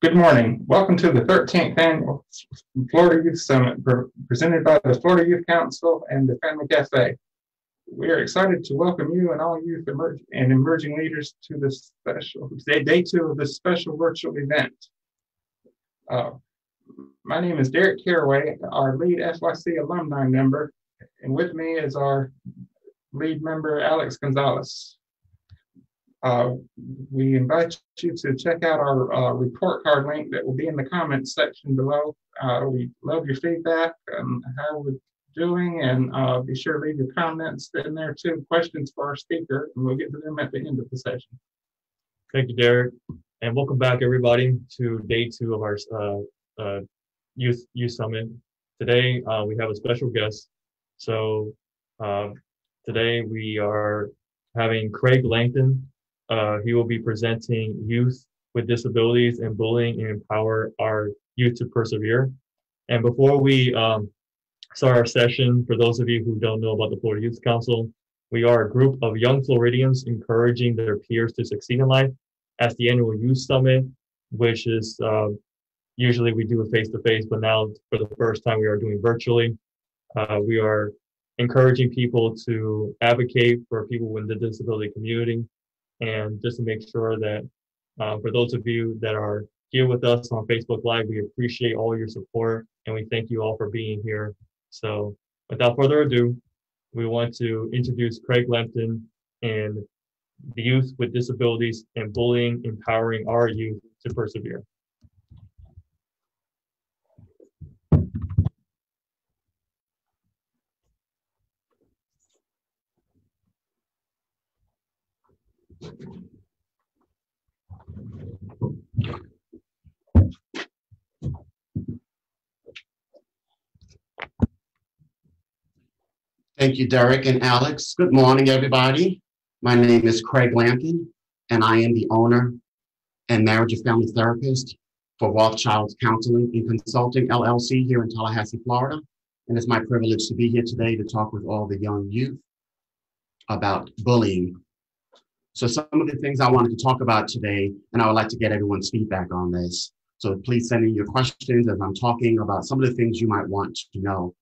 Good morning. Welcome to the 13th Annual Florida Youth Summit presented by the Florida Youth Council and the Family Cafe. We are excited to welcome you and all youth and emerging leaders to this special day two of this special virtual event. My name is Derek Caraway, our lead FYC alumni member, and with me is our lead member, Alex Gonzalez. We invite you to check out our report card link that will be in the comments section below. We love your feedback on how we're doing, and be sure to leave your comments in there too, questions for our speaker, and we'll get to them at the end of the session. Thank you, Derek, and welcome back everybody to day two of our Youth Summit. Today we have a special guest. So today we are having Craig Langton. He will be presenting Youth with Disabilities and Bullying and Empower Our Youth to Persevere. And before we start our session, for those of you who don't know about the Florida Youth Council, we are a group of young Floridians encouraging their peers to succeed in life. At the annual Youth Summit, which is usually we do it face-to-face, but now for the first time we are doing virtually. We are encouraging people to advocate for people in the disability community. And just to make sure that for those of you that are here with us on Facebook Live, we appreciate all your support and we thank you all for being here. So without further ado, we want to introduce Craig Langton and the Youth with Disabilities and Bullying, Empowering Our Youth to Persevere. Thank you, Derek and Alex. Good morning, everybody. My name is Craig Langton, and I am the owner and marriage and family therapist for Rothschild Counseling and Consulting, LLC, here in Tallahassee, Florida. And it's my privilege to be here today to talk with all the young youth about bullying. So some of the things I wanted to talk about today, and I would like to get everyone's feedback on this. So please send in your questions as I'm talking about some of the things you might want to know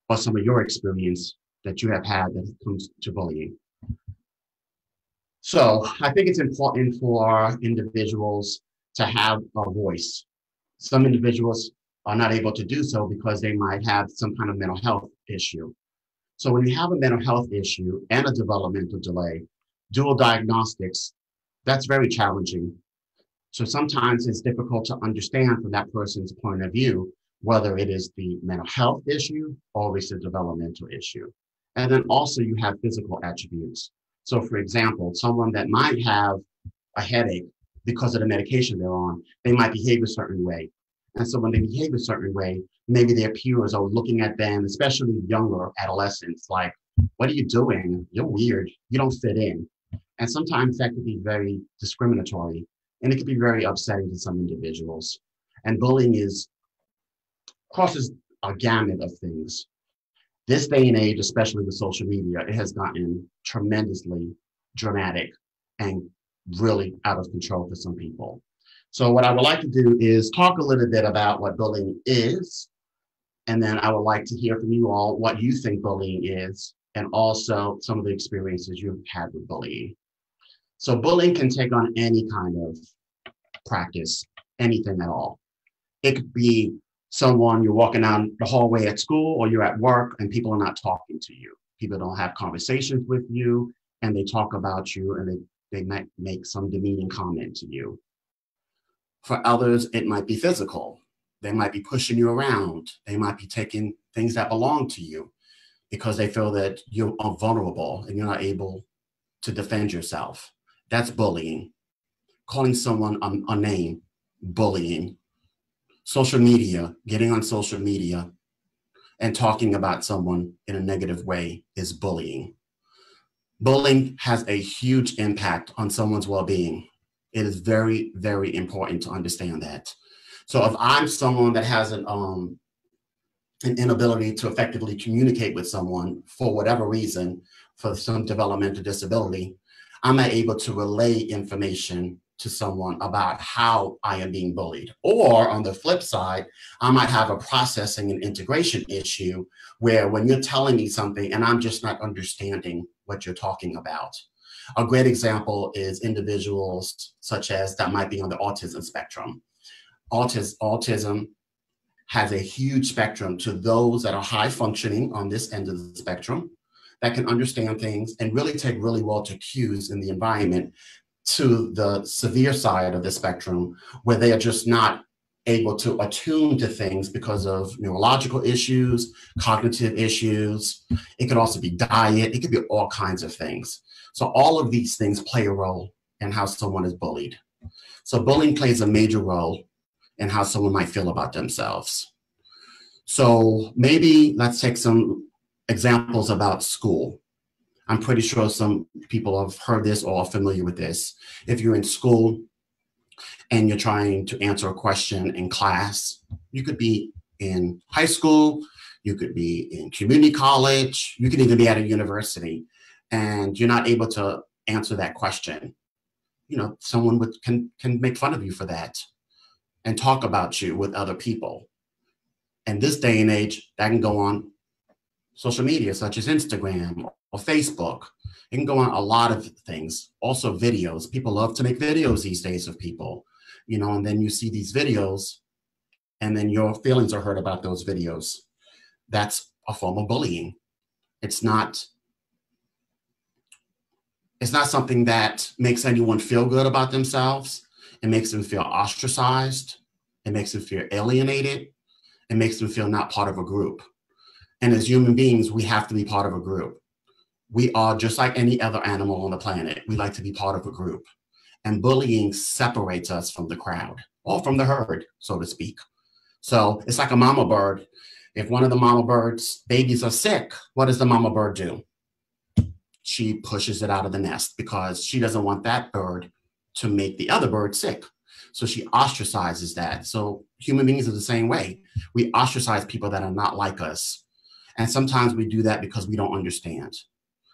or some of your experience that you have had that comes to bullying. So I think it's important for individuals to have a voice. Some individuals are not able to do so because they might have some kind of mental health issue. So when you have a mental health issue and a developmental delay, dual diagnostics, that's very challenging. So sometimes it's difficult to understand from that person's point of view, whether it is the mental health issue or it's a developmental issue. And then also you have physical attributes. So for example, someone that might have a headache because of the medication they're on, they might behave a certain way. And so when they behave a certain way, maybe their peers are looking at them, especially younger adolescents, like, what are you doing? You're weird. You don't fit in. And sometimes that could be very discriminatory and it could be very upsetting to some individuals. And bullying crosses a gamut of things. This day and age, especially with social media, it has gotten tremendously dramatic and really out of control for some people. So what I would like to do is talk a little bit about what bullying is, and then I would like to hear from you all what you think bullying is, and also some of the experiences you've had with bullying. So bullying can take on any kind of practice, anything at all. It could be someone you're walking down the hallway at school or you're at work and people are not talking to you. People don't have conversations with you and they talk about you and they might make some demeaning comment to you. For others, it might be physical. They might be pushing you around. They might be taking things that belong to you because they feel that you're vulnerable and you're not able to defend yourself. That's bullying. Calling someone a name, bullying. Social media, getting on social media and talking about someone in a negative way is bullying. Bullying has a huge impact on someone's well-being. It is very, very important to understand that. So if I'm someone that has an inability to effectively communicate with someone for whatever reason, for some developmental disability, I'm not able to relay information to someone about how I am being bullied. Or on the flip side, I might have a processing and integration issue where when you're telling me something and I'm just not understanding what you're talking about. A great example is individuals such as that might be on the autism spectrum. Autism has a huge spectrum to those that are high functioning on this end of the spectrum that can understand things and really take really well to cues in the environment, to the severe side of the spectrum where they are just not able to attune to things because of neurological issues, cognitive issues. It could also be diet. It could be all kinds of things. So all of these things play a role in how someone is bullied. So bullying plays a major role in how someone might feel about themselves. So maybe let's take some examples about school. I'm pretty sure some people have heard this or are familiar with this. If you're in school and you're trying to answer a question in class, you could be in high school, you could be in community college, you could even be at a university, and you're not able to answer that question. Someone can make fun of you for that and talk about you with other people. And this day and age, that can go on social media such as Instagram or Facebook. It can go on a lot of things. Also videos. People love to make videos these days of people, and then you see these videos and then your feelings are hurt about those videos. That's a form of bullying. It's not something that makes anyone feel good about themselves. It makes them feel ostracized. It makes them feel alienated. It makes them feel not part of a group. And as human beings, we have to be part of a group. We are just like any other animal on the planet. We like to be part of a group. And bullying separates us from the crowd or from the herd, so to speak. So it's like a mama bird. If one of the mama bird's babies are sick, what does the mama bird do? She pushes it out of the nest because she doesn't want that bird to make the other bird sick. So she ostracizes that. So human beings are the same way. We ostracize people that are not like us. And sometimes we do that because we don't understand.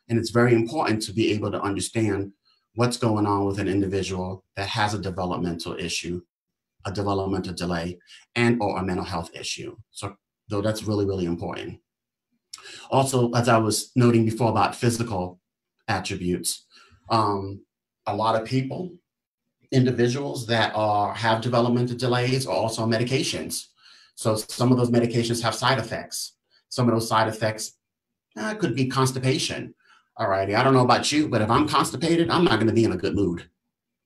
And it's very important to be able to understand what's going on with an individual that has a developmental issue, a developmental delay, and or a mental health issue. So though that's really, really important. Also, as I was noting before about physical attributes, a lot of people, individuals that have developmental delays are also on medications. So some of those medications have side effects. Some of those side effects could be constipation. All righty, I don't know about you, but if I'm constipated, I'm not going to be in a good mood.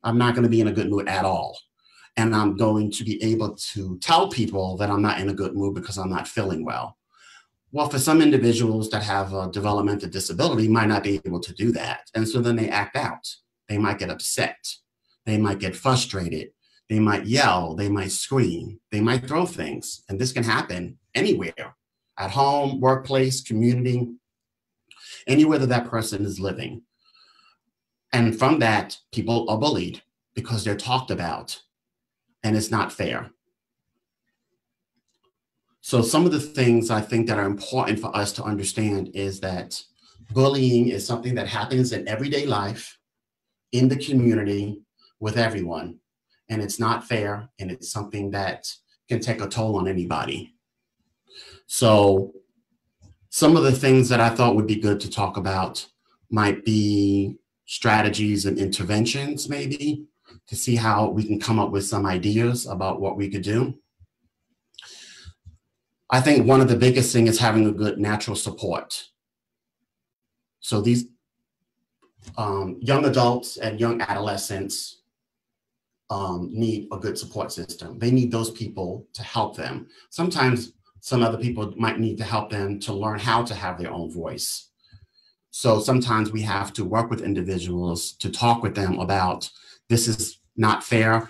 I'm not going to be in a good mood at all. And I'm going to be able to tell people that I'm not in a good mood because I'm not feeling well. Well, for some individuals that have a developmental disability might not be able to do that. And so then they act out. They might get upset. They might get frustrated. They might yell. They might scream. They might throw things. And this can happen anywhere, at home, workplace, community, anywhere that person is living. And from that, people are bullied because they're talked about, and it's not fair. So some of the things I think that are important for us to understand is that bullying is something that happens in everyday life, in the community, with everyone. And it's not fair, and it's something that can take a toll on anybody. So some of the things that I thought would be good to talk about might be strategies and interventions, maybe, to see how we can come up with some ideas about what we could do. I think one of the biggest things is having a good natural support. So these young adults and young adolescents need a good support system. They need those people to help them. Sometimes some other people might need to help them to learn how to have their own voice. So sometimes we have to work with individuals to talk with them about, this is not fair.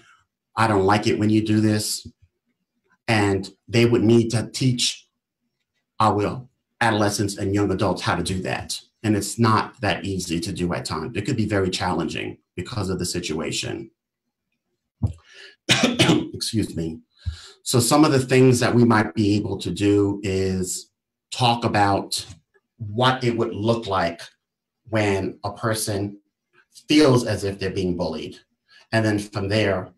I don't like it when you do this. And they would need to teach our adolescents and young adults how to do that. And it's not that easy to do at times. It could be very challenging because of the situation. Excuse me. So some of the things that we might be able to do is talk about what it would look like when a person feels as if they're being bullied. And then from there,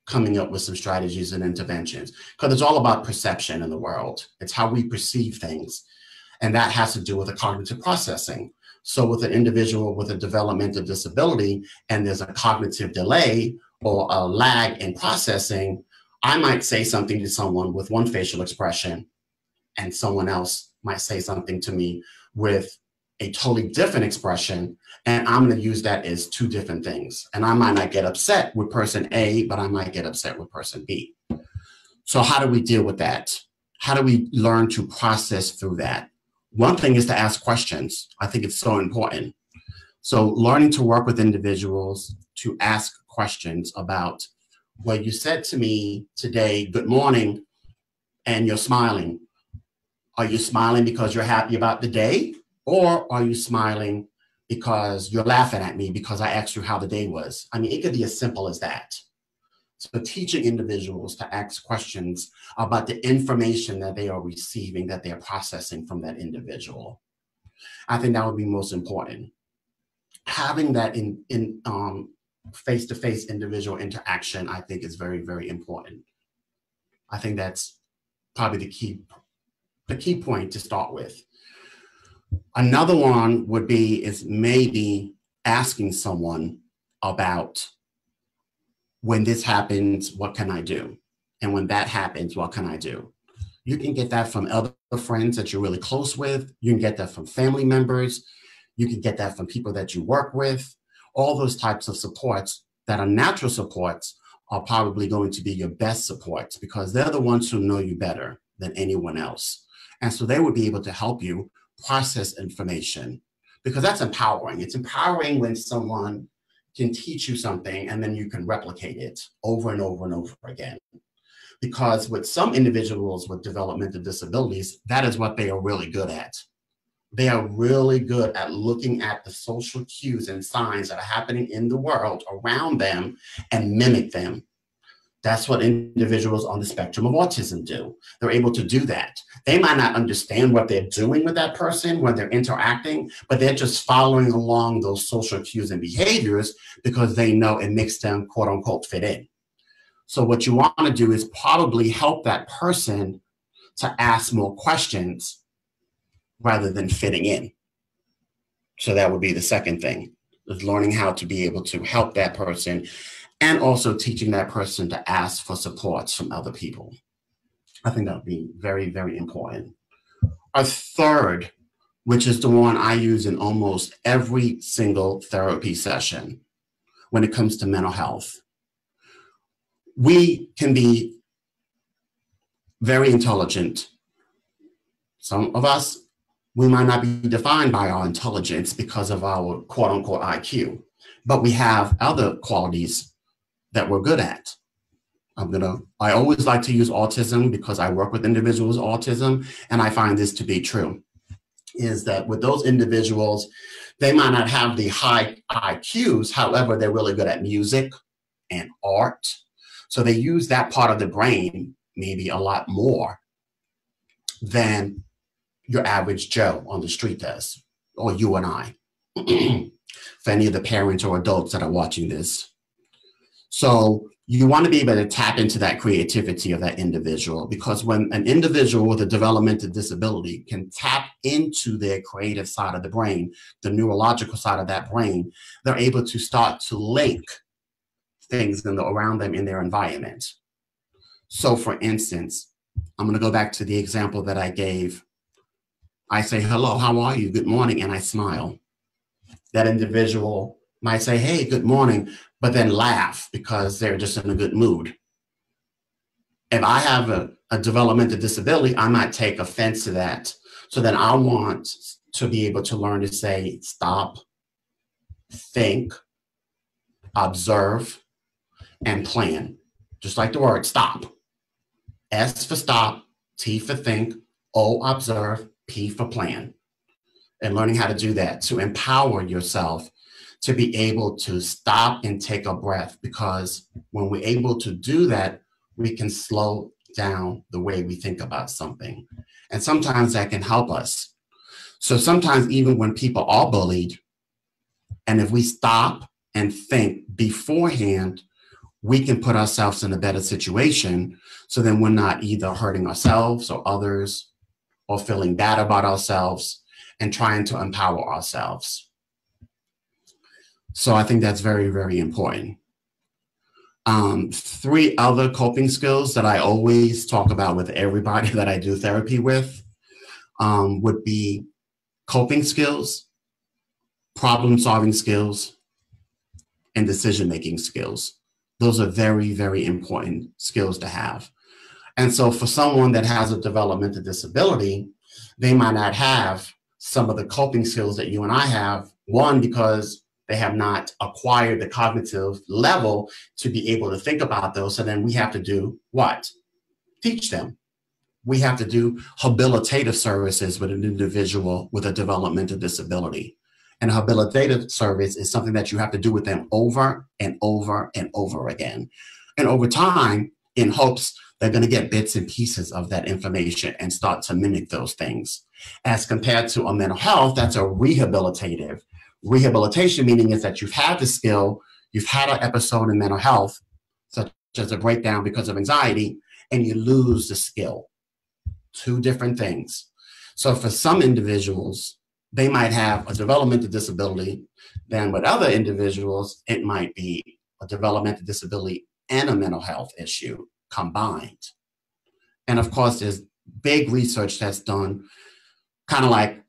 coming up with some strategies and interventions. Because it's all about perception in the world. It's how we perceive things. And that has to do with the cognitive processing. So with an individual with a developmental disability, and there's a cognitive delay or a lag in processing, I might say something to someone with one facial expression, and someone else might say something to me with a totally different expression, and I'm going to use that as two different things. And I might not get upset with person A, but I might get upset with person B. So how do we deal with that? How do we learn to process through that? One thing is to ask questions. I think it's so important. So learning to work with individuals to ask questions about, well, you said to me today, good morning, and you're smiling. Are you smiling because you're happy about the day? Or are you smiling because you're laughing at me because I asked you how the day was? I mean, it could be as simple as that. So teaching individuals to ask questions about the information that they are receiving, that they're processing from that individual. I think that would be most important. Having that in face-to-face individual interaction, I think is very, very important. I think that's probably the key point to start with. Another one would be is maybe asking someone about, when this happens, what can I do? And when that happens, what can I do? You can get that from other friends that you're really close with. You can get that from family members. You can get that from people that you work with. All those types of supports that are natural supports are probably going to be your best supports, because they're the ones who know you better than anyone else. And so they would be able to help you process information, because that's empowering. It's empowering when someone can teach you something and then you can replicate it over and over and over again. Because with some individuals with developmental disabilities, that is what they are really good at. They are really good at looking at the social cues and signs that are happening in the world around them and mimic them. That's what individuals on the spectrum of autism do. They're able to do that. They might not understand what they're doing with that person when they're interacting, but they're just following along those social cues and behaviors because they know it makes them, quote unquote, fit in. So what you want to do is probably help that person to ask more questions rather than fitting in. So that would be the second thing, is learning how to be able to help that person, and also teaching that person to ask for supports from other people. I think that would be very, very important. A third, which is the one I use in almost every single therapy session when it comes to mental health. We can be very intelligent. Some of us, we might not be defined by our intelligence because of our quote unquote IQ, but we have other qualities that we're good at. I always like to use autism because I work with individuals with autism, and I find this to be true, is that with those individuals, they might not have the high IQs, however, they're really good at music and art. So they use that part of the brain maybe a lot more than your average Joe on the street does, or you and I, for any of the parents or adults that are watching this. So you want to be able to tap into that creativity of that individual, because when an individual with a developmental disability can tap into their creative side of the brain, the neurological side of that brain, they're able to start to link things around them in their environment. So for instance, I'm going to go back to the example that I gave. I say, hello, how are you? Good morning. And I smile. That individual might say, hey, good morning, but then laugh because they're just in a good mood. If I have a developmental disability, I might take offense to that. So then I want to be able to learn to say, stop, think, observe, and plan. Just like the word stop. S for stop, T for think, O observe, P for plan. And learning how to do that, to empower yourself to be able to stop and take a breath, because when we're able to do that, we can slow down the way we think about something. And sometimes that can help us. So sometimes even when people are bullied, and if we stop and think beforehand, we can put ourselves in a better situation. So then we're not either hurting ourselves or others or feeling bad about ourselves and trying to empower ourselves. So I think that's very, very important. 3 other coping skills that I always talk about with everybody that I do therapy with would be coping skills, problem-solving skills, and decision-making skills. Those are very, very important skills to have. And so for someone that has a developmental disability, they might not have some of the coping skills that you and I have. One, because they have not acquired the cognitive level to be able to think about those. So then we have to do what? Teach them. We have to do habilitative services with an individual with a developmental disability. And a habilitative service is something that you have to do with them over and over and over again. And over time, in hopes they're going to get bits and pieces of that information and start to mimic those things. As compared to a mental health, that's a rehabilitative. Rehabilitation meaning is that you've had the skill, you've had an episode in mental health, such as a breakdown because of anxiety, and you lose the skill. 2 different things. So for some individuals, they might have a developmental disability. Then with other individuals, it might be a developmental disability and a mental health issue combined. And of course, there's big research that's done, kind of like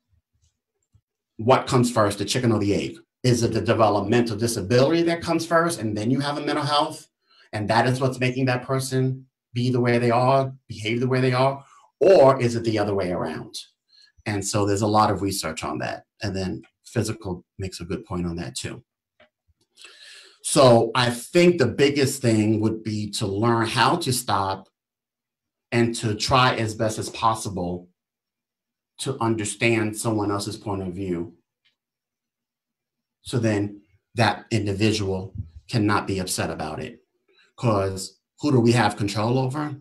what comes first, the chicken or the egg? Is it the developmental disability that comes first and then you have a mental health? And that is what's making that person be the way they are, behave the way they are? Or is it the other way around? And so there's a lot of research on that. And then physical makes a good point on that too. So I think the biggest thing would be to learn how to stop and to try as best as possible to understand someone else's point of view. So then that individual cannot be upset about it. Because who do we have control over?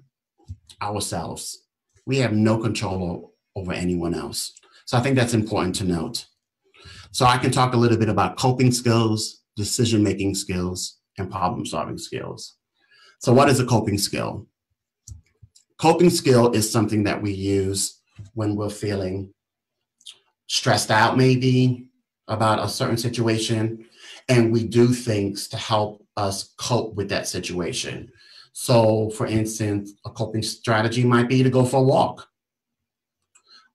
Ourselves. We have no control over anyone else. So I think that's important to note. So I can talk a little bit about coping skills, decision-making skills, and problem-solving skills. So what is a coping skill? Coping skill is something that we use when we're feeling stressed out maybe about a certain situation, and we do things to help us cope with that situation. So for instance, a coping strategy might be to go for a walk.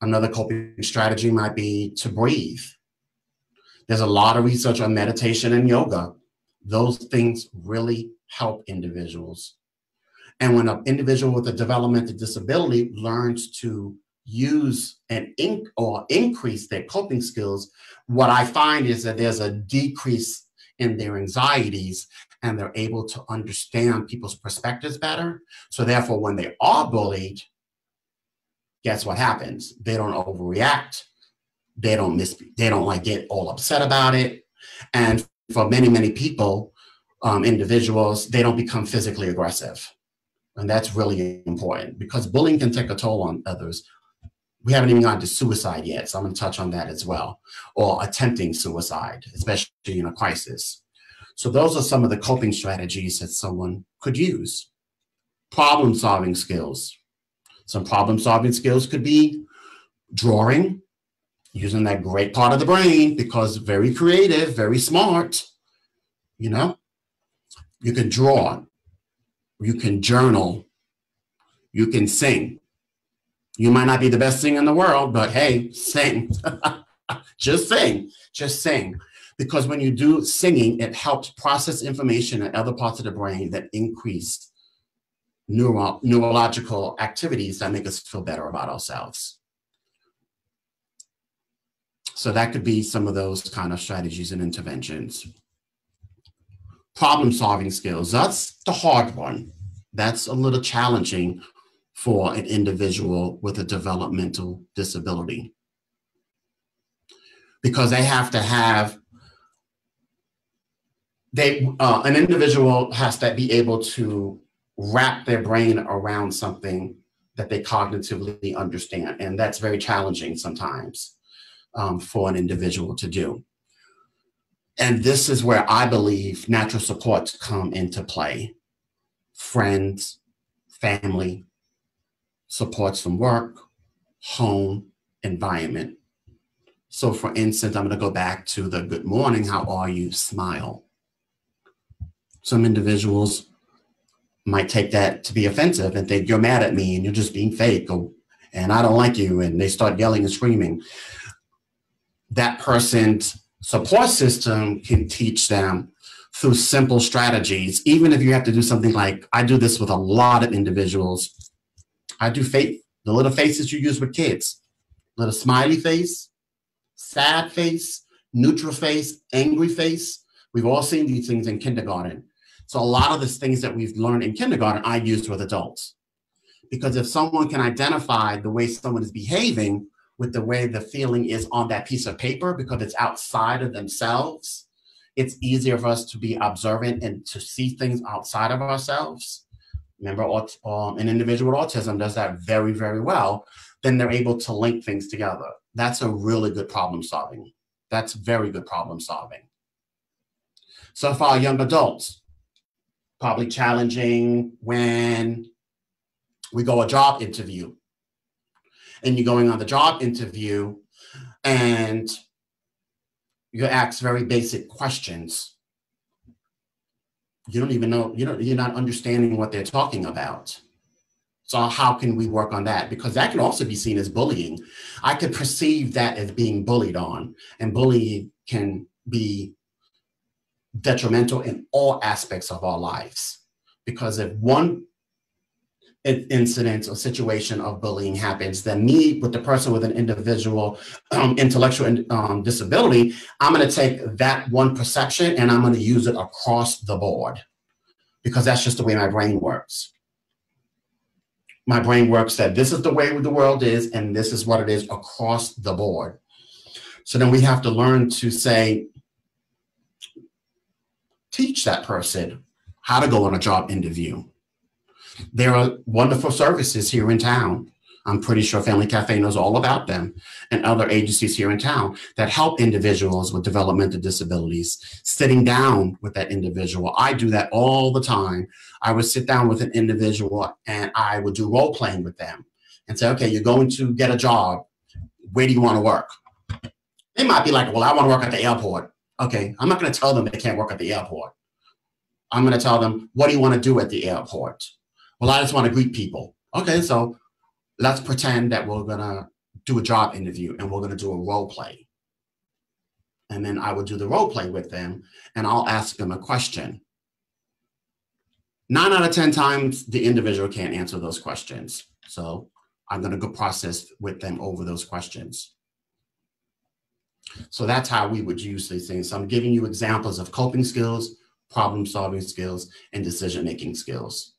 Another coping strategy might be to breathe. There's a lot of research on meditation and yoga. Those things really help individuals. And when an individual with a developmental disability learns to use and increase their coping skills, what I find is that there's a decrease in their anxieties and they're able to understand people's perspectives better. So therefore, when they are bullied, guess what happens? They don't overreact. They don't like get all upset about it. And for many, many people, individuals, they don't become physically aggressive. And that's really important because bullying can take a toll on others. We haven't even gotten to suicide yet, so I'm going to touch on that as well, or attempting suicide, especially in a crisis. So those are some of the coping strategies that someone could use. Problem-solving skills. Some problem-solving skills could be drawing, using that great part of the brain because very creative, very smart, you know. You can draw, you can journal, you can sing. You might not be the best singer in the world, but hey, sing. Just sing, just sing. Because when you do singing, it helps process information in other parts of the brain that increase neurological activities that make us feel better about ourselves. So that could be some of those kind of strategies and interventions. Problem-solving skills, that's the hard one. That's a little challenging for an individual with a developmental disability. Because they have to have, an individual has to be able to wrap their brain around something that they cognitively understand. And that's very challenging sometimes for an individual to do. And this is where I believe natural supports come into play. Friends, family, supports from work, home, environment. So for instance, I'm going to go back to the good morning, how are you, smile. Some individuals might take that to be offensive and think you're mad at me and you're just being fake, and I don't like you, and they start yelling and screaming. That person's support system can teach them through simple strategies, even if you have to do something like, I do this with a lot of individuals. I do the little faces you use with kids, little smiley face, sad face, neutral face, angry face. We've all seen these things in kindergarten. So a lot of the things that we've learned in kindergarten, I use with adults. Because if someone can identify the way someone is behaving with the way the feeling is on that piece of paper, because it's outside of themselves, it's easier for us to be observant and to see things outside of ourselves. Remember, an individual with autism does that very, very well. Then they're able to link things together. That's a really good problem solving. That's very good problem solving. So for our young adults, probably challenging when we go a job interview, and you're going on the job interview and you ask very basic questions. You don't even know, you're not understanding what they're talking about. So how can we work on that? Because that can also be seen as bullying. I could perceive that as being bullied on, and bullying can be detrimental in all aspects of our lives. Because if one incident or situation of bullying happens, then me, with the person with an individual intellectual disability, I'm going to take that one perception and I'm going to use it across the board, because that's just the way my brain works. My brain works that this is the way the world is, and this is what it is across the board. So then we have to learn to teach that person how to go on a job interview. There are wonderful services here in town. I'm pretty sure Family Cafe knows all about them, and other agencies here in town that help individuals with developmental disabilities, sitting down with that individual. I do that all the time. I would sit down with an individual and I would do role playing with them and say, okay, you're going to get a job. Where do you want to work? They might be like, well, I want to work at the airport. Okay, I'm not going to tell them they can't work at the airport. I'm going to tell them, what do you want to do at the airport? Well, I just want to greet people. Okay, so let's pretend that we're going to do a job interview and we're going to do a role play. And then I would do the role play with them and I'll ask them a question. 9 out of 10 times, the individual can't answer those questions. So I'm going to go process with them over those questions. So that's how we would use these things. So I'm giving you examples of coping skills, problem-solving skills, and decision-making skills.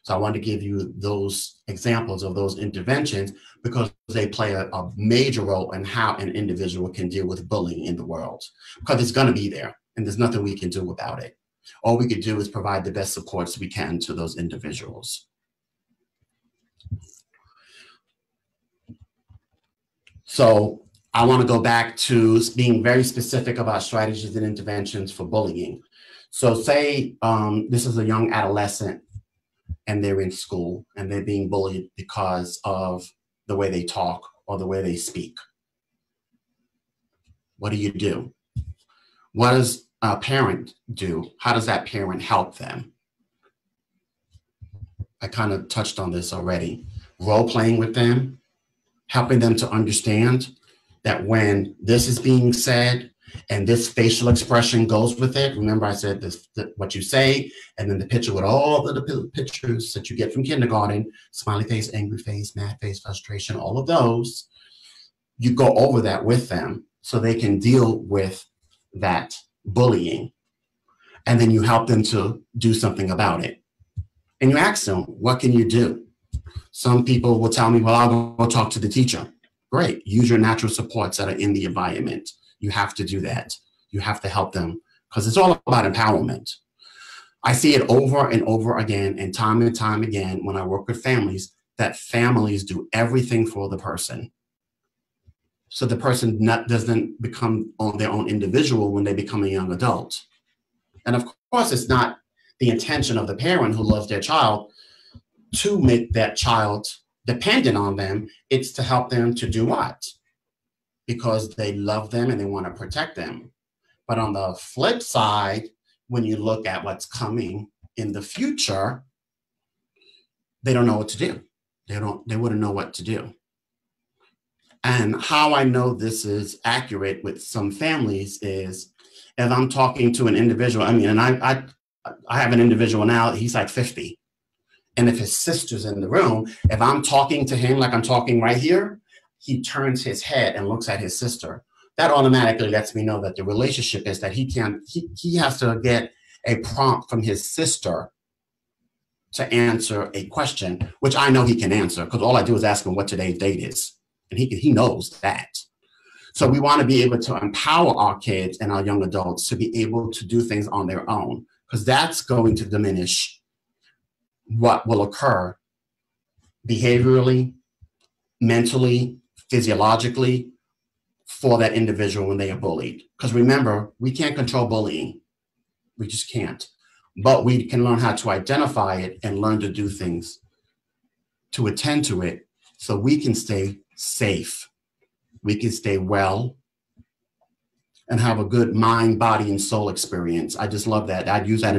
So I want to give you those examples of those interventions because they play a major role in how an individual can deal with bullying in the world, because it's going to be there and there's nothing we can do about it. All we could do is provide the best supports we can to those individuals. So I want to go back to being very specific about strategies and interventions for bullying. So say this is a young adolescent and they're in school and they're being bullied because of the way they talk or the way they speak. What do? What does a parent do? How does that parent help them? I kind of touched on this already. Role playing with them, helping them to understand that when this is being said and this facial expression goes with it, remember I said this, what you say, and then the picture with all the pictures that you get from kindergarten, smiley face, angry face, mad face, frustration, all of those, you go over that with them so they can deal with that bullying. And then you help them to do something about it. And you ask them, what can you do? Some people will tell me, well, I'll go talk to the teacher. Great, use your natural supports that are in the environment. You have to do that. You have to help them because it's all about empowerment. I see it over and over again and time again when I work with families, that families do everything for the person. so the person doesn't become on their own individual when they become a young adult. And of course, it's not the intention of the parent who loves their child to make that child dependent on them. It's to help them to do what? Because they love them and they want to protect them. But on the flip side, when you look at what's coming in the future, they don't know what to do. They wouldn't know what to do. And how I know this is accurate with some families is if I'm talking to an individual, I mean, and I have an individual now, he's like 50. And if his sister's in the room, if I'm talking to him like I'm talking right here, he turns his head and looks at his sister. That automatically lets me know that the relationship is that he has to get a prompt from his sister to answer a question, which I know he can answer because all I do is ask him what today's date is. And he knows that. So we want to be able to empower our kids and our young adults to be able to do things on their own, because that's going to diminish what will occur behaviorally, mentally, physiologically for that individual when they are bullied. Because remember, we can't control bullying. We just can't. But we can learn how to identify it and learn to do things to attend to it so we can stay safe, we can stay well, and have a good mind, body, and soul experience. I just love that. I use that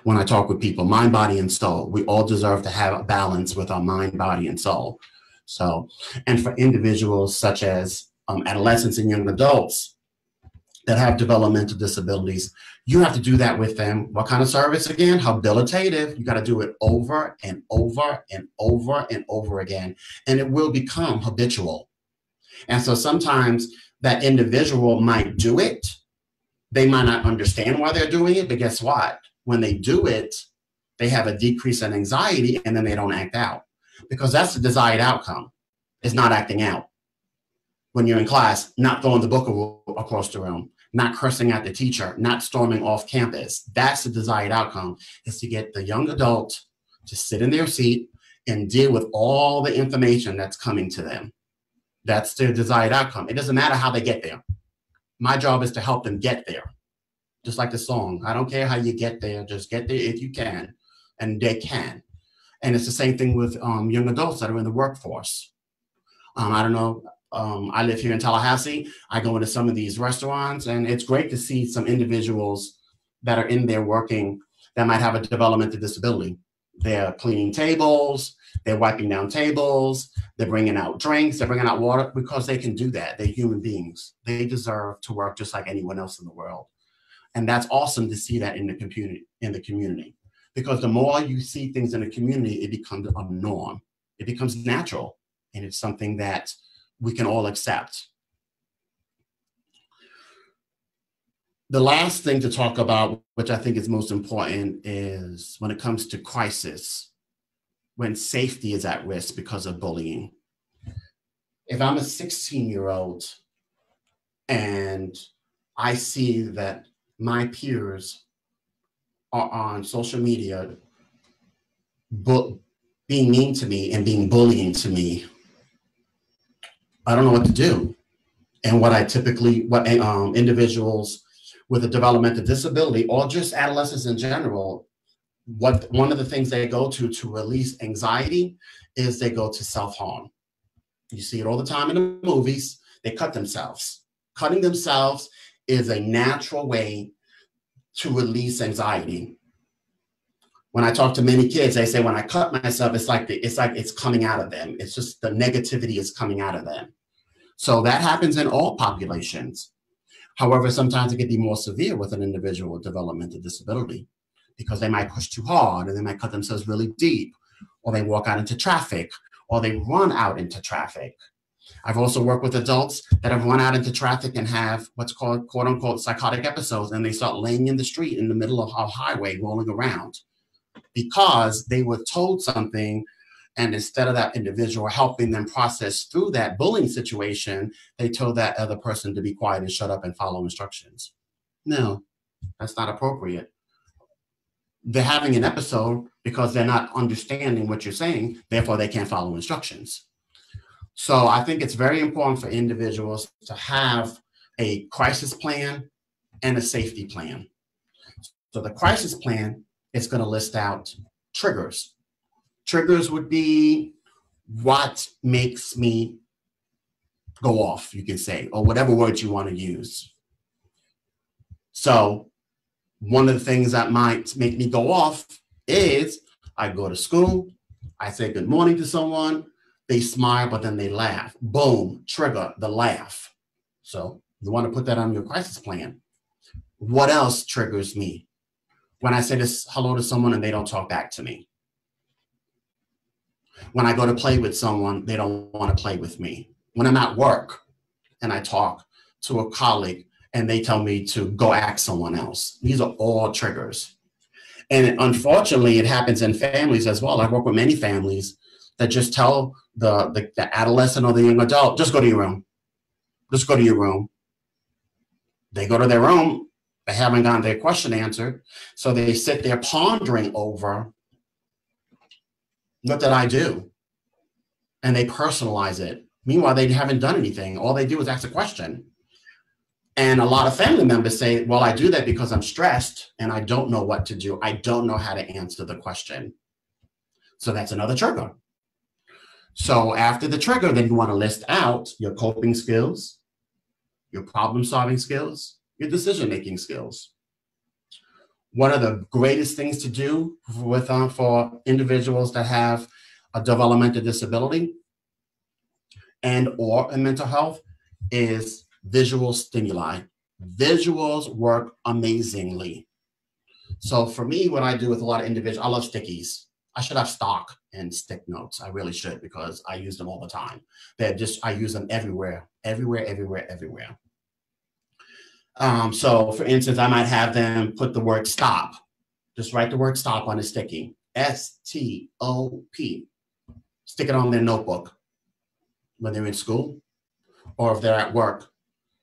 when I talk with people, mind, body, and soul. We all deserve to have a balance with our mind, body, and soul. So, and for individuals such as adolescents and young adults that have developmental disabilities, you have to do that with them. What kind of service again? Habilitative. You got to do it over and over and over and over again, and it will become habitual. And so sometimes that individual might do it. They might not understand why they're doing it, but guess what? When they do it, they have a decrease in anxiety and then they don't act out, because that's the desired outcome, is not acting out. When you're in class, not throwing the book across the room, not cursing at the teacher, not storming off campus. That's the desired outcome, is to get the young adult to sit in their seat and deal with all the information that's coming to them. That's their desired outcome. It doesn't matter how they get there. My job is to help them get there. Just like the song, I don't care how you get there, just get there if you can, and they can. And it's the same thing with young adults that are in the workforce. I don't know, I live here in Tallahassee. I go into some of these restaurants, and it's great to see some individuals that are in there working that might have a developmental disability. They're cleaning tables, they're wiping down tables, they're bringing out drinks, they're bringing out water, because they can do that. They're human beings. They deserve to work just like anyone else in the world. And that's awesome to see that in the community. Because the more you see things in the community, it becomes a norm. It becomes natural, and it's something that we can all accept. The last thing to talk about, which I think is most important, is when it comes to crisis, when safety is at risk because of bullying. If I'm a 16-year-old and I see that my peers are on social media being mean to me and being bullying to me, I don't know what to do. And what individuals with a developmental disability, or just adolescents in general, one of the things they go to release anxiety is they go to self-harm. You see it all the time in the movies. They cut themselves. Cutting themselves is a natural way to release anxiety. When I talk to many kids, they say when I cut myself, it's like it's coming out of them. It's just the negativity is coming out of them. So that happens in all populations. However, sometimes it can be more severe with an individual with developmental disability, because they might push too hard, and they might cut themselves really deep, or they walk out into traffic, or they run out into traffic. I've also worked with adults that have run out into traffic and have what's called, quote unquote, psychotic episodes, and they start laying in the street in the middle of a highway, rolling around, because they were told something, and instead of that individual helping them process through that bullying situation, they told that other person to be quiet and shut up and follow instructions. No, that's not appropriate. They're having an episode because they're not understanding what you're saying, therefore they can't follow instructions. So I think it's very important for individuals to have a crisis plan and a safety plan. So the crisis plan is going to list out triggers. Triggers would be what makes me go off, you can say, or whatever words you want to use. So one of the things that might make me go off is I go to school, I say good morning to someone, they smile, but then they laugh. Boom, trigger, the laugh. So you want to put that on your crisis plan. What else triggers me? When I say this hello to someone and they don't talk back to me. When I go to play with someone, they don't want to play with me. When I'm at work and I talk to a colleague and they tell me to go ask someone else. These are all triggers. And unfortunately, it happens in families as well. I work with many families that just tell the adolescent or the young adult, just go to your room. Just go to your room. They go to their room. They haven't gotten their question answered. So they sit there pondering over, what did I do? And they personalize it. Meanwhile, they haven't done anything. All they do is ask a question. And a lot of family members say, well, I do that because I'm stressed and I don't know what to do. I don't know how to answer the question. So that's another trigger. So after the trigger, then you want to list out your coping skills, your problem-solving skills, your decision-making skills. One of the greatest things to do with for individuals that have a developmental disability and or a mental health is visual stimuli. Visuals work amazingly. So for me, what I do with a lot of individuals, I love stickies. I should have stock and stick notes. I really should, because I use them all the time. I use them everywhere, everywhere, everywhere, everywhere. So for instance, I might have them put the word stop. Just write the word stop on a sticky. S-T-O-P. Stick it on their notebook when they're in school, or if they're at work,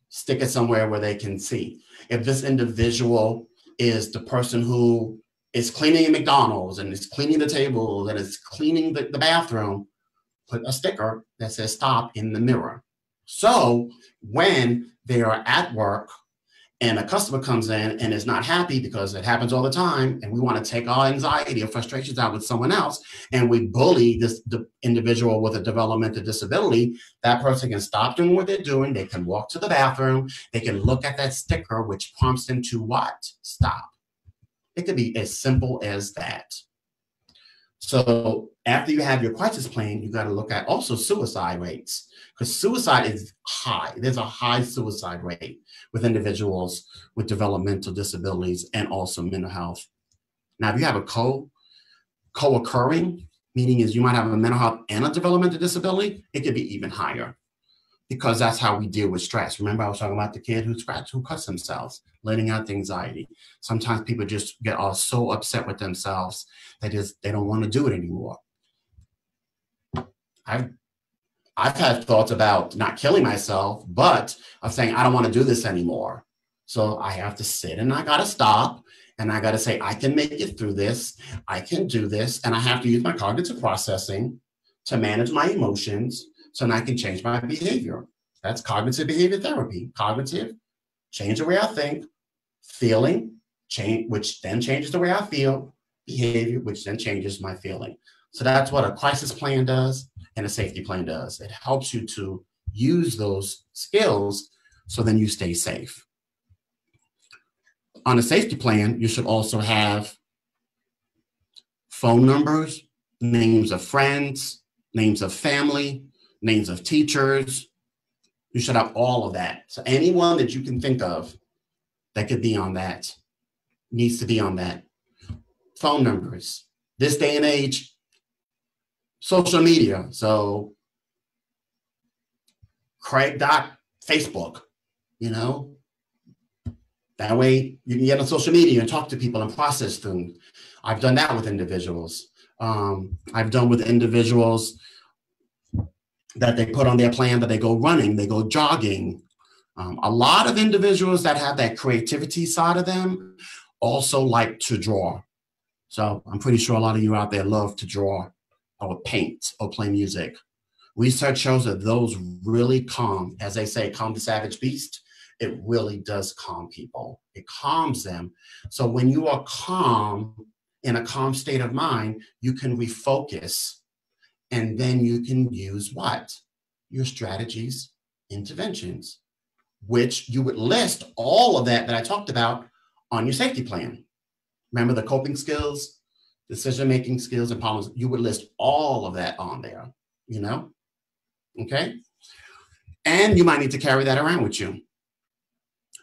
stick it somewhere where they can see. If this individual is the person who is cleaning McDonald's and is cleaning the table and is cleaning the bathroom, put a sticker that says stop in the mirror. So when they are at work and a customer comes in and is not happy, because it happens all the time, and we want to take our anxiety or frustrations out with someone else, and we bully the individual with a developmental disability, that person can stop doing what they're doing. They can walk to the bathroom. They can look at that sticker, which prompts them to what? Stop. It could be as simple as that. So after you have your crisis plan, you got to look at also suicide rates, because suicide is high. There's a high suicide rate with individuals with developmental disabilities and also mental health. Now, if you have a co-occurring, meaning is you might have a mental health and a developmental disability, it could be even higher, because that's how we deal with stress. Remember, I was talking about the kid who cuts themselves, letting out the anxiety. Sometimes people just get all so upset with themselves that they don't want to do it anymore. I've had thoughts about not killing myself, but of saying, I don't want to do this anymore. So I have to sit and I got to stop and I got to say, I can make it through this. I can do this. And I have to use my cognitive processing to manage my emotions so that I can change my behavior. That's cognitive behavior therapy. Cognitive, change the way I think, feeling, change, which then changes the way I feel, behavior, which then changes my feeling. So that's what a crisis plan does and a safety plan does. It helps you to use those skills so then you stay safe. On a safety plan, you should also have phone numbers, names of friends, names of family, names of teachers. You should have all of that. So anyone that you can think of that could be on that needs to be on that. Phone numbers. This day and age, social media. So Craig.Facebook, that way you can get on social media and talk to people and process things. I've done that with individuals. I've done with individuals that they put on their plan that they go running, they go jogging. A lot of individuals that have that creativity side of them also like to draw. So I'm pretty sure a lot of you out there love to draw or paint or play music. Research shows that those really calm, as they say, calm the savage beast. It really does calm people. It calms them. So when you are calm, in a calm state of mind, you can refocus, and then you can use what? Your strategies, interventions, which you would list all of that I talked about on your safety plan. Remember the coping skills, decision-making skills, and problems. You would list all of that on there, you know? Okay? And you might need to carry that around with you.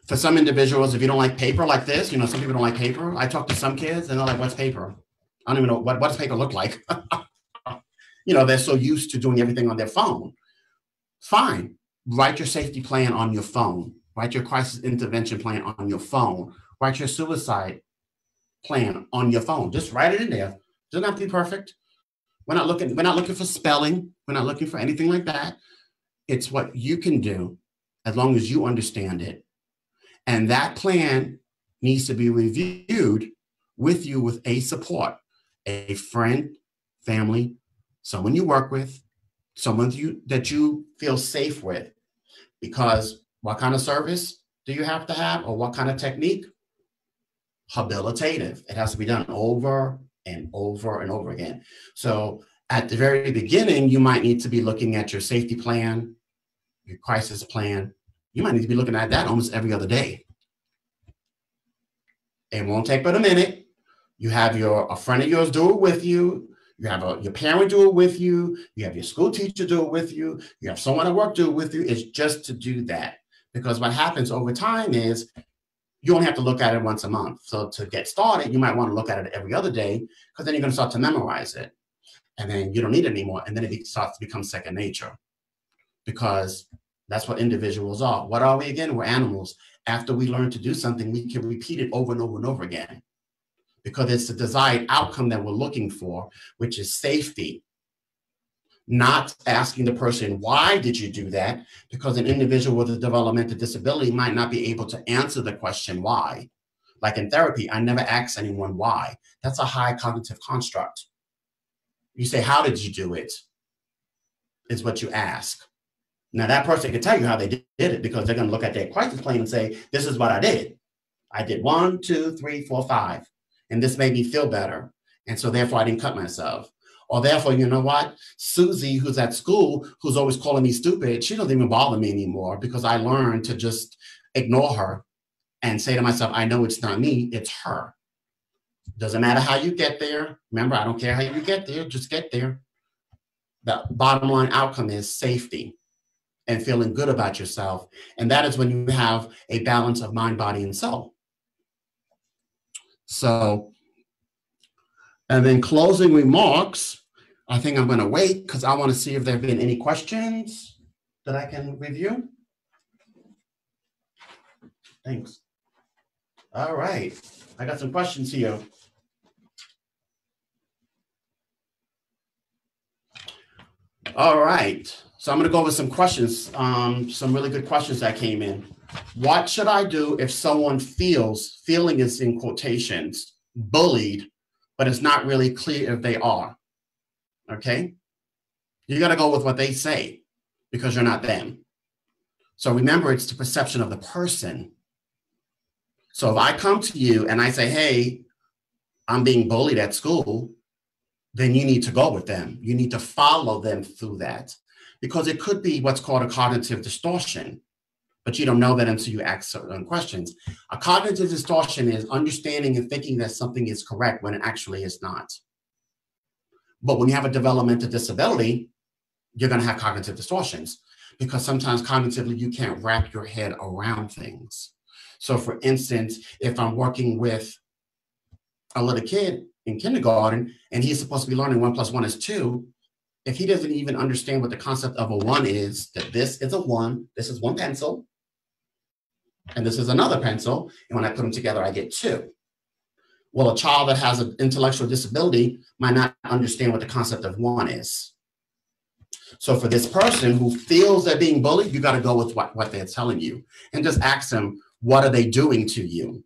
For some individuals, if you don't like paper like this, you know, some people don't like paper. I talk to some kids and they're like, what's paper? I don't even know, what does paper look like? You know, they're so used to doing everything on their phone. Fine. Write your safety plan on your phone. Write your crisis intervention plan on your phone. Write your suicide plan on your phone. Just write it in there. Doesn't have to be perfect. We're not looking for spelling. We're not looking for anything like that. It's what you can do as long as you understand it. And that plan needs to be reviewed with you with a support, a friend, family, someone you work with, someone that you feel safe with. Because what kind of service do you have to have, or what kind of technique? Habilitative. It has to be done over and over and over again. So at the very beginning, you might need to be looking at your safety plan, your crisis plan. You might need to be looking at that almost every other day. It won't take but a minute. You have a friend of yours do it with you. You have your parent do it with you. You have your school teacher do it with you. You have someone at work do it with you. It's just to do that. Because what happens over time is you only have to look at it once a month. So to get started, you might want to look at it every other day, because then you're going to start to memorize it. And then you don't need it anymore. And then it starts to become second nature, because that's what individuals are. What are we again? We're animals. After we learn to do something, we can repeat it over and over and over again, because it's the desired outcome that we're looking for, which is safety. Not asking the person, why did you do that? Because an individual with a developmental disability might not be able to answer the question why. Like in therapy, I never ask anyone why. That's a high cognitive construct. You say, how did you do it? Is what you ask. Now that person can tell you how they did it, because they're going to look at their crisis plan and say, this is what I did. I did 1, 2, 3, 4, 5. And this made me feel better. And so therefore I didn't cut myself. Or therefore, you know what? Susie, who's at school, who's always calling me stupid, she doesn't even bother me anymore, because I learned to just ignore her and say to myself, I know it's not me, it's her. Doesn't matter how you get there. Remember, I don't care how you get there, just get there. The bottom line outcome is safety and feeling good about yourself. And that is when you have a balance of mind, body, and soul. So, and then closing remarks, I think I'm going to wait because I want to see if there have been any questions that I can review. Thanks. All right. I got some questions here. All right. So I'm going to go over some questions, some really good questions that came in. What should I do if someone feeling is in quotations, bullied, but it's not really clear if they are? Okay. You got to go with what they say, because you're not them. So remember, it's the perception of the person. So if I come to you and I say, hey, I'm being bullied at school, then you need to go with them. You need to follow them through that, because it could be what's called a cognitive distortion, but you don't know that until you ask certain questions. A cognitive distortion is understanding and thinking that something is correct when it actually is not. But when you have a developmental disability, you're going to have cognitive distortions, because sometimes cognitively you can't wrap your head around things. So for instance, if I'm working with a little kid in kindergarten and he's supposed to be learning 1 + 1 is 2, if he doesn't even understand what the concept of a 1 is, that this is a 1, this is 1 pencil, and this is another pencil, and when I put them together, I get 2. Well, a child that has an intellectual disability might not understand what the concept of 1 is. So for this person who feels they're being bullied, you got to go with what they're telling you and just ask them, what are they doing to you?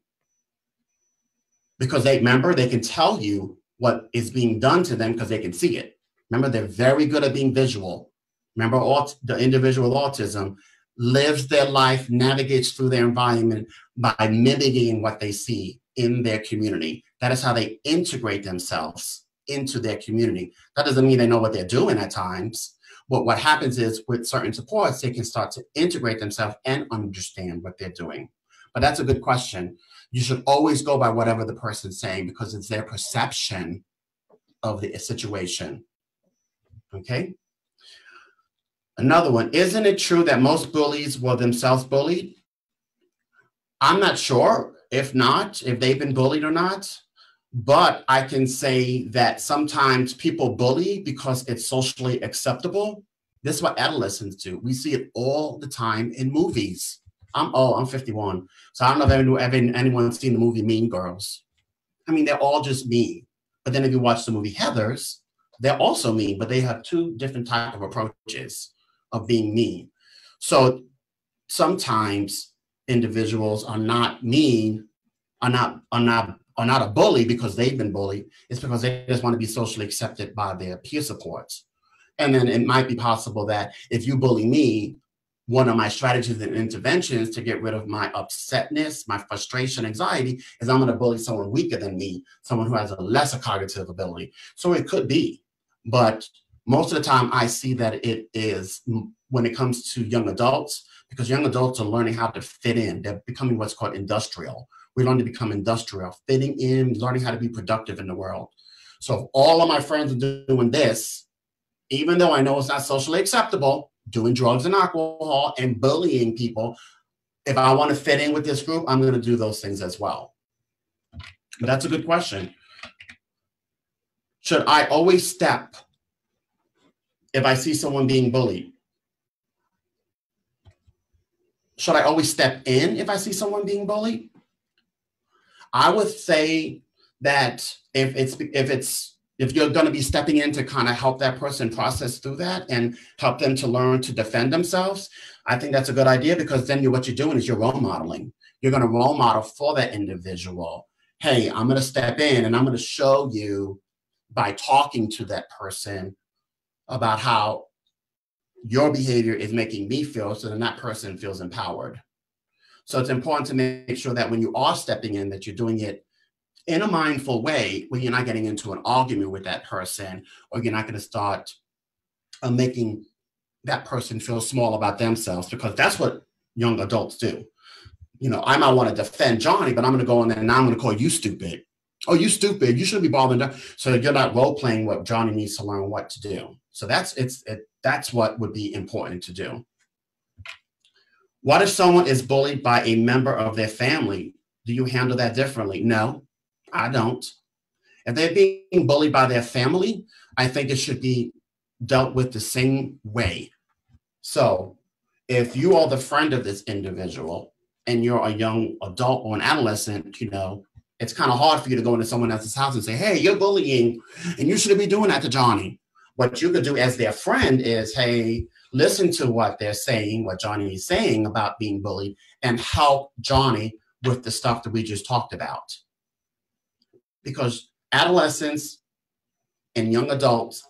Because they can tell you what is being done to them because they can see it. Remember, they're very good at being visual. Remember, the individual with autism lives their life, navigates through their environment by mimicking what they see in their community. That is how they integrate themselves into their community. That doesn't mean they know what they're doing at times, but what happens is with certain supports, they can start to integrate themselves and understand what they're doing. But that's a good question. You should always go by whatever the person's saying because it's their perception of the situation. Okay? Another one, isn't it true that most bullies were themselves bullied? I'm not sure if they've been bullied or not, but I can say that sometimes people bully because it's socially acceptable. This is what adolescents do. We see it all the time in movies. I'm 51, so I don't know if anyone's seen the movie Mean Girls. I mean, they're all just mean. But then if you watch the movie Heathers, they're also mean, but they have two different types of approaches of being mean. So sometimes individuals are not mean, are not a bully because they've been bullied. It's because they just want to be socially accepted by their peer supports. And then it might be possible that if you bully me, one of my strategies and interventions to get rid of my upsetness, my frustration, anxiety, is I'm going to bully someone weaker than me, someone who has a lesser cognitive ability. So it could be, but most of the time I see that it is when it comes to young adults, because young adults are learning how to fit in. They're becoming what's called industrial. We learn to become industrial, fitting in, learning how to be productive in the world. So if all of my friends are doing this, even though I know it's not socially acceptable, doing drugs and alcohol and bullying people, if I want to fit in with this group, I'm going to do those things as well. But that's a good question. Should I always step if I see someone being bullied? Should I always step in if I see someone being bullied? I would say that if you're going to be stepping in to kind of help that person process through that and help them to learn to defend themselves, I think that's a good idea, because then what you're doing is you're role modeling. You're going to role model for that individual. Hey, I'm going to step in and I'm going to show you by talking to that person about how your behavior is making me feel, so then that person feels empowered. So it's important to make sure that when you are stepping in, that you're doing it in a mindful way, where you're not getting into an argument with that person, or you're not going to start making that person feel small about themselves, because that's what young adults do. You know, I might want to defend Johnny, but I'm going to go in there and now I'm going to call you stupid. Oh, you stupid. You shouldn't be bothering that. So you're not role playing what Johnny needs to learn what to do. So that's what would be important to do. What if someone is bullied by a member of their family? Do you handle that differently? No, I don't. If they're being bullied by their family, I think it should be dealt with the same way. So if you are the friend of this individual and you're a young adult or an adolescent, you know, it's kind of hard for you to go into someone else's house and say, hey, you're bullying and you shouldn't be doing that to Johnny. What you could do as their friend is, hey, listen to what they're saying, what Johnny is saying about being bullied, and help Johnny with the stuff that we just talked about. Because adolescents and young adults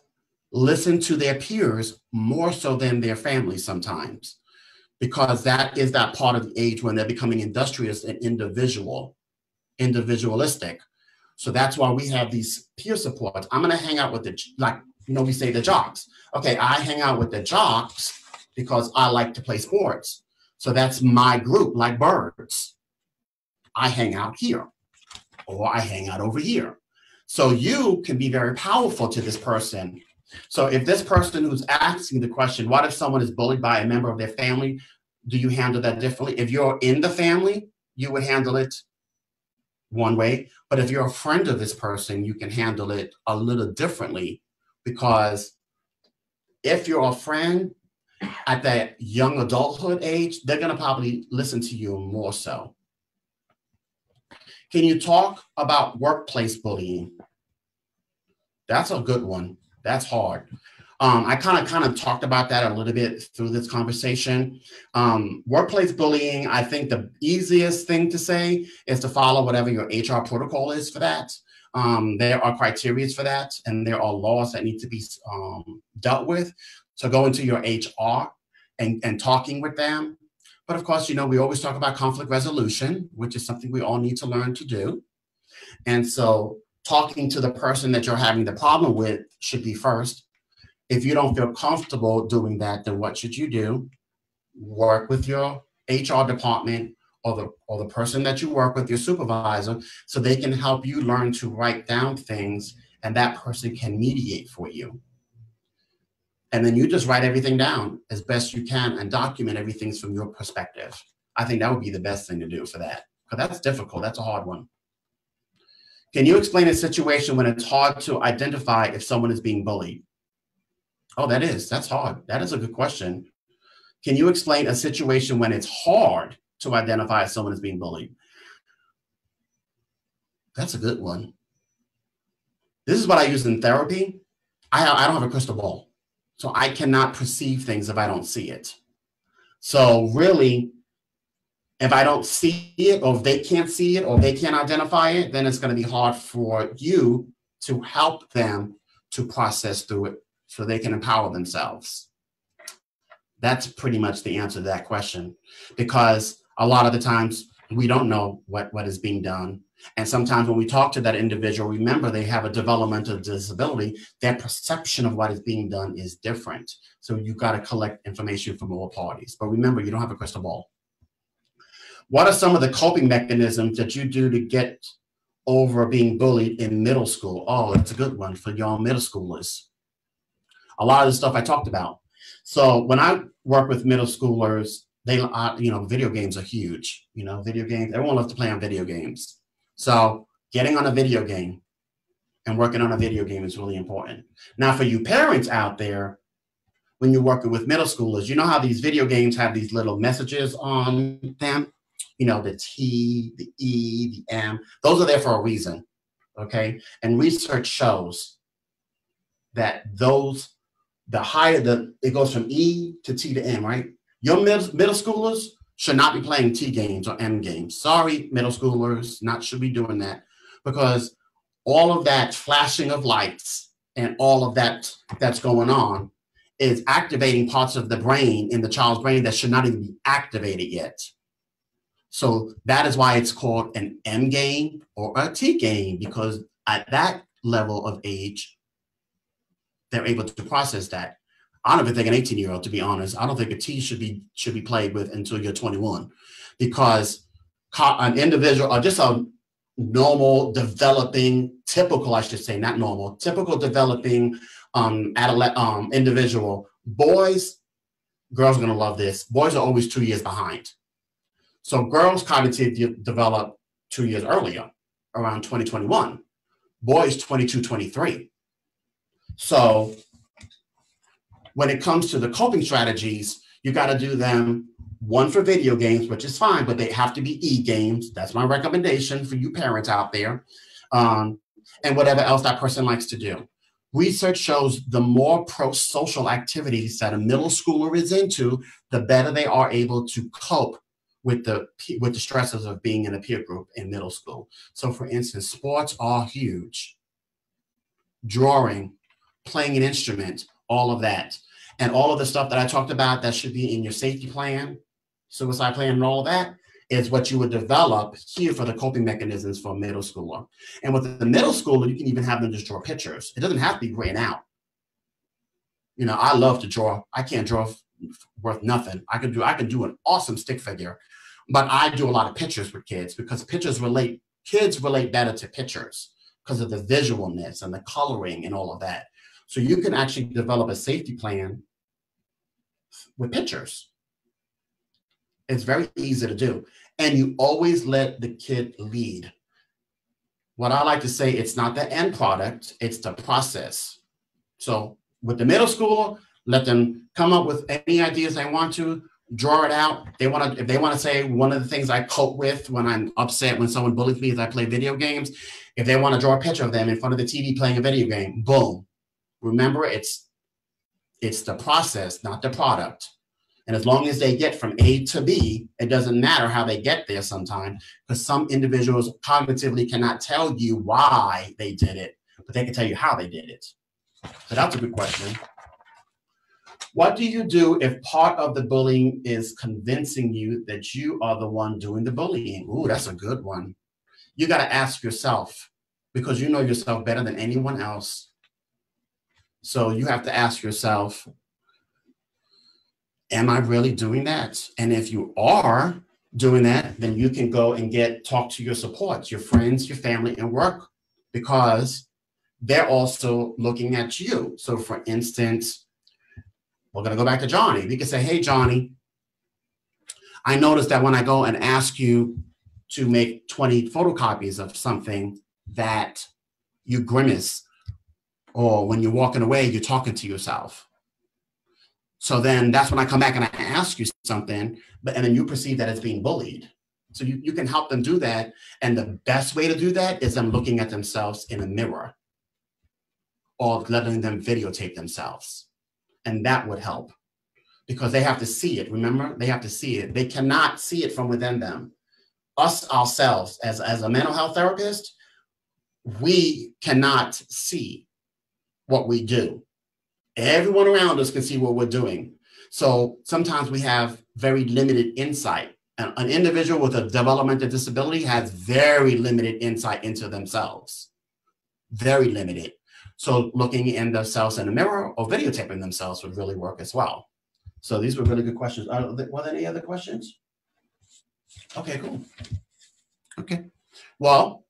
listen to their peers more so than their families sometimes, because that is that part of the age when they're becoming industrious and individualistic. So that's why we have these peer supports. I'm going to hang out with we say the jocks. Okay, I hang out with the jocks because I like to play sports. So that's my group, like birds. I hang out here, or I hang out over here. So you can be very powerful to this person. So if this person who's asking the question, what if someone is bullied by a member of their family? Do you handle that differently? If you're in the family, you would handle it one way. But if you're a friend of this person, you can handle it a little differently, because if you're a friend at that young adulthood age, they're going to probably listen to you more so. Can you talk about workplace bullying? That's a good one. That's hard. I kind of talked about that a little bit through this conversation. Workplace bullying, I think the easiest thing to say is to follow whatever your HR protocol is for that. There are criteria for that, and there are laws that need to be dealt with. So go into your HR and talking with them. But of course, you know, we always talk about conflict resolution, which is something we all need to learn to do. And so talking to the person that you're having the problem with should be first. If you don't feel comfortable doing that, then what should you do? Work with your HR department or the person that you work with, your supervisor, so they can help you learn to write down things, and that person can mediate for you. And then you just write everything down as best you can and document everything from your perspective. I think that would be the best thing to do for that, because that's difficult. That's a hard one. Can you explain a situation when it's hard to identify if someone is being bullied? Oh, that's hard. That is a good question. Can you explain a situation when it's hard to identify if someone is being bullied? That's a good one. This is what I use in therapy. I don't have a crystal ball, so I cannot perceive things if I don't see it. So really, if I don't see it, or if they can't see it, or they can't identify it, then it's going to be hard for you to help them to process through it so they can empower themselves. That's pretty much the answer to that question, because a lot of the times we don't know what is being done. And sometimes when we talk to that individual, remember they have a developmental disability, their perception of what is being done is different. So you've got to collect information from all parties. But remember, you don't have a crystal ball. What are some of the coping mechanisms that you do to get over being bullied in middle school? Oh, that's a good one for y'all middle schoolers. A lot of the stuff I talked about. So when I work with middle schoolers, they, video games are huge. Video games, everyone loves to play on video games. So getting on a video game and working on a video game is really important. Now, for you parents out there, when you're working with middle schoolers, you know how these video games have these little messages on them? The T, the E, the M, those are there for a reason, okay? And research shows that it goes from E to T to M, right? Your middle schoolers should not be playing T games or M games. Sorry, middle schoolers, should be doing that, because all of that flashing of lights and all of that that's going on is activating parts of the brain in the child's brain that should not even be activated yet. So that is why it's called an M game or a T game, because at that level of age, they're able to process that. I don't even think an 18-year-old, to be honest, I don't think a T should be played with until you're 21, because an individual, or just a normal developing, typical, I should say, not normal, typical developing individual, girls are going to love this. Boys are always 2 years behind. So girls cognitive develop 2 years earlier, around 2021. Boys, 22, 23. So when it comes to the coping strategies, you got to do them, one for video games, which is fine, but they have to be e-games. That's my recommendation for you parents out there, and whatever else that person likes to do. Research shows the more pro-social activities that a middle schooler is into, the better they are able to cope with the stresses of being in a peer group in middle school. So for instance, sports are huge. Drawing, playing an instrument, all of that. And all of the stuff that I talked about that should be in your safety plan, suicide plan, and all of that is what you would develop here for the coping mechanisms for a middle schooler. And with the middle schooler, you can even have them just draw pictures. It doesn't have to be written out. I love to draw. I can't draw worth nothing. I can do an awesome stick figure, but I do a lot of pictures with kids, because kids relate better to pictures because of the visualness and the coloring and all of that. So you can actually develop a safety plan with pictures. It's very easy to do. And you always let the kid lead. What I like to say, it's not the end product, it's the process. So with the middle schooler, let them come up with any ideas they want to, draw it out. If they want to say, one of the things I cope with when I'm upset when someone bullies me is I play video games. If they want to draw a picture of them in front of the TV playing a video game, boom. Remember, it's the process, not the product. And as long as they get from A to B, it doesn't matter how they get there sometimes, because some individuals cognitively cannot tell you why they did it, but they can tell you how they did it. So that's a good question. What do you do if part of the bullying is convincing you that you are the one doing the bullying? Ooh, that's a good one. You got to ask yourself, because you know yourself better than anyone else. So you have to ask yourself, am I really doing that? And if you are doing that, then you can go and talk to your support, your friends, your family, and work, because they're also looking at you. So for instance, we're going to go back to Johnny. We can say, hey, Johnny, I noticed that when I go and ask you to make 20 photocopies of something, that you grimace, or when you're walking away, you're talking to yourself. So then that's when I come back and I ask you something, and then you perceive that as being bullied. So you can help them do that. And the best way to do that is them looking at themselves in a mirror, or letting them videotape themselves. And that would help, because they have to see it. Remember, they have to see it. They cannot see it from within them. Us, ourselves, as a mental health therapist, we cannot see what we do. Everyone around us can see what we're doing. So sometimes we have very limited insight. An individual with a developmental disability has very limited insight into themselves. Very limited. So looking in themselves in the mirror or videotaping themselves would really work as well. So these were really good questions. Were there any other questions? Okay, cool. Okay. Well,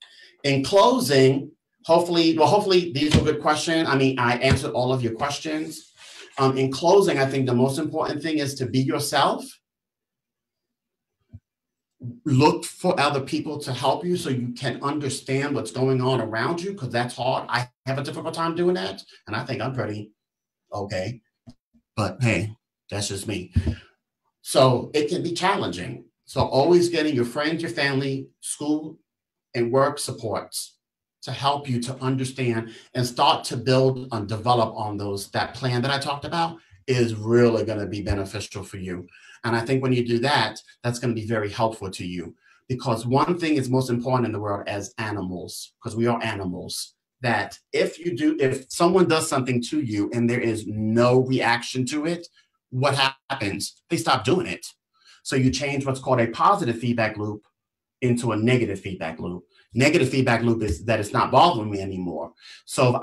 in closing, hopefully these were good questions. I mean, I answered all of your questions. In closing, I think the most important thing is to be yourself. Look for other people to help you so you can understand what's going on around you, because that's hard. I have a difficult time doing that, and I think I'm pretty okay. But hey, that's just me. So it can be challenging. So always getting your friends, your family, school, and work supports to help you to understand and start to build and develop on that plan that I talked about is really going to be beneficial for you. And I think when you do that, that's going to be very helpful to you, because one thing is most important in the world as animals, because we are animals, that if someone does something to you and there is no reaction to it, what happens? They stop doing it. So you change what's called a positive feedback loop into a negative feedback loop. Negative feedback loop is that it's not bothering me anymore. So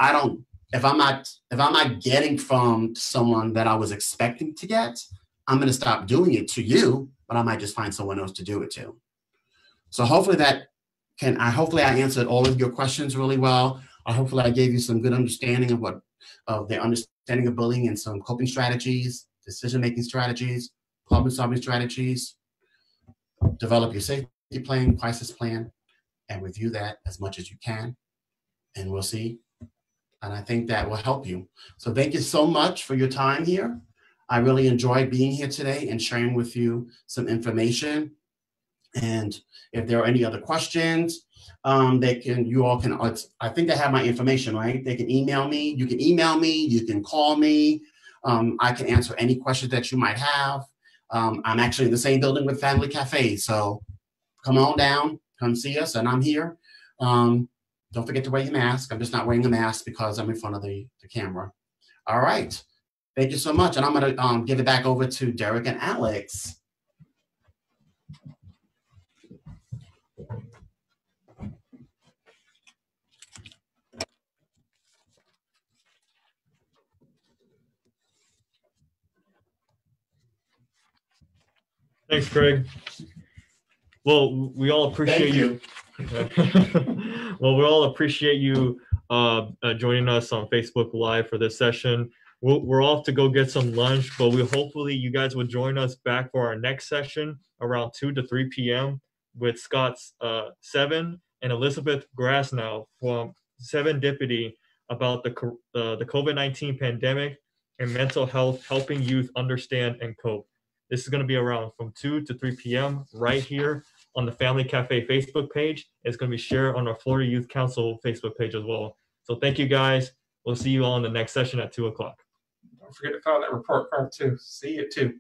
if I'm not getting from someone that I was expecting to get, I'm going to stop doing it to you, but I might just find someone else to do it to. So hopefully hopefully I answered all of your questions really well. Hopefully I gave you some good understanding of the understanding of bullying and some coping strategies, decision-making strategies, problem-solving strategies. Develop your safety plan, crisis plan, and review that as much as you can. And we'll see. And I think that will help you. So thank you so much for your time here. I really enjoyed being here today and sharing with you some information. And if there are any other questions, I think they have my information, right? They can email me. You can email me. You can call me. I can answer any questions that you might have. I'm actually in the same building with Family Cafe. So come on down, come see us, and I'm here. Don't forget to wear your mask. I'm just not wearing a mask because I'm in front of the camera. All right. Thank you so much. And I'm going to give it back over to Derek and Alex. Thanks, Craig. Well, we all appreciate you. Well, we all appreciate you joining us on Facebook Live for this session. We're off to go get some lunch, but hopefully you guys will join us back for our next session around 2 to 3 p.m. with Scott Seven and Elizabeth Grasnow from Serendipity about the COVID-19 pandemic and mental health, helping youth understand and cope. This is going to be around from 2 to 3 p.m. right here on the Family Cafe Facebook page. It's going to be shared on our Florida Youth Council Facebook page as well. So thank you guys. We'll see you all in the next session at 2 o'clock. Don't forget to file that report card too. See you too.